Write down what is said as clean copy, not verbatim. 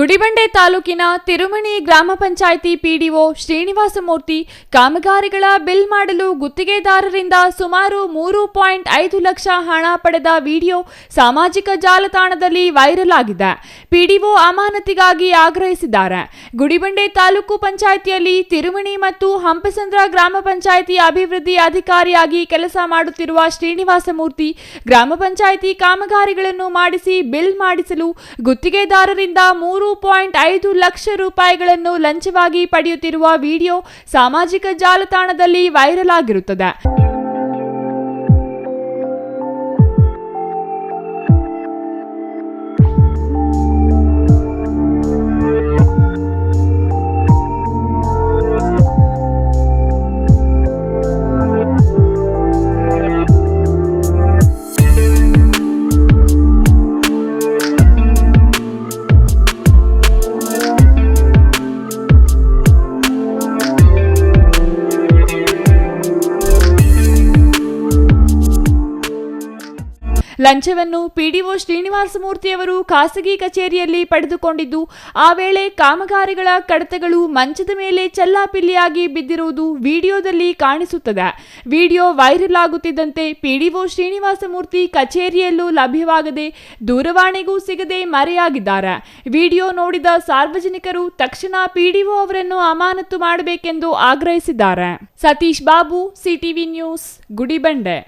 ಗುಡಿಬಂಡೆ ತಾಲೂಕಿನ ತಿರುಮಣಿ ಗ್ರಾಮ ಪಂಚಾಯಿತಿ ಪಿಡಿಒ ಶ್ರೀನಿವಾಸಮೂರ್ತಿ ಕಾಮಗಾರಿಗಳ ಬಿಲ್ ಮಾಡಲು ಗುತ್ತಿಗೆದಾರರಿಂದ ಸುಮಾರು 3.5 ಲಕ್ಷ ಹಣ ಪಡೆದ ವಿಡಿಯೋ ಸಾಮಾಜಿಕ ಜಾಲತಾಣದಲ್ಲಿ ವೈರಲ್ ಆಗಿದೆ. ಪಿಡಿಒ ಅಮಾನತಿಗಾಗಿ ಆಗ್ರಹಿಸಿದ್ದಾರೆ. ಗುಡಿಬಂಡೆ ತಾಲೂಕು ಪಂಚಾಯಿತಿಯಲ್ಲಿ ತಿರುಮಣಿ ಮತ್ತು ಹಂಪಸಂದ್ರ ಗ್ರಾಮ ಪಂಚಾಯಿತಿ ಅಭಿವೃದ್ಧಿ ಅಧಿಕಾರಿಯಾಗಿ ಕೆಲಸ ಮಾಡುತ್ತಿರುವ ಶ್ರೀನಿವಾಸಮೂರ್ತಿ ಗ್ರಾಮ ಪಂಚಾಯಿತಿ ಕಾಮಗಾರಿಗಳನ್ನು ಮಾಡಿಸಿ ಬಿಲ್ ಮಾಡಿಸಲು ಗುತ್ತಿಗೆದಾರರಿಂದ 3.5 ಲಕ್ಷ ರೂಪಾಯಿಗಳನ್ನು ಲಂಚವಾಗಿ ಪಡೆಯುತ್ತಿರುವ ವಿಡಿಯೋ ಸಾಮಾಜಿಕ ಜಾಲತಾಣದಲ್ಲಿ ವೈರಲ್ ಆಗಿರುತ್ತದೆ. ಲಂಚವನ್ನು ಪಿಡಿಒ ಶ್ರೀನಿವಾಸಮೂರ್ತಿಯವರು ಖಾಸಗಿ ಕಚೇರಿಯಲ್ಲಿ ಪಡೆದುಕೊಂಡಿದ್ದು, ಆ ವೇಳೆ ಕಾಮಗಾರಿಗಳ ಕಡತಗಳು ಮಂಚದ ಮೇಲೆ ಚಲ್ಲಾಪಿಲ್ಲಿಯಾಗಿ ಬಿದ್ದಿರುವುದು ವಿಡಿಯೋದಲ್ಲಿ ಕಾಣಿಸುತ್ತದೆ. ವಿಡಿಯೋ ವೈರಲ್ ಆಗುತ್ತಿದ್ದಂತೆ ಪಿಡಿಒ ಶ್ರೀನಿವಾಸಮೂರ್ತಿ ಕಚೇರಿಯಲ್ಲೂ ಲಭ್ಯವಾಗದೆ ದೂರವಾಣಿಗೂ ಸಿಗದೆ ಮರೆಯಾಗಿದ್ದಾರೆ. ವಿಡಿಯೋ ನೋಡಿದ ಸಾರ್ವಜನಿಕರು ತಕ್ಷಣ ಪಿಡಿಒ ಅವರನ್ನು ಅಮಾನತು ಮಾಡಬೇಕೆಂದು ಆಗ್ರಹಿಸಿದ್ದಾರೆ. Satish Babu, CTV news, Gudibande.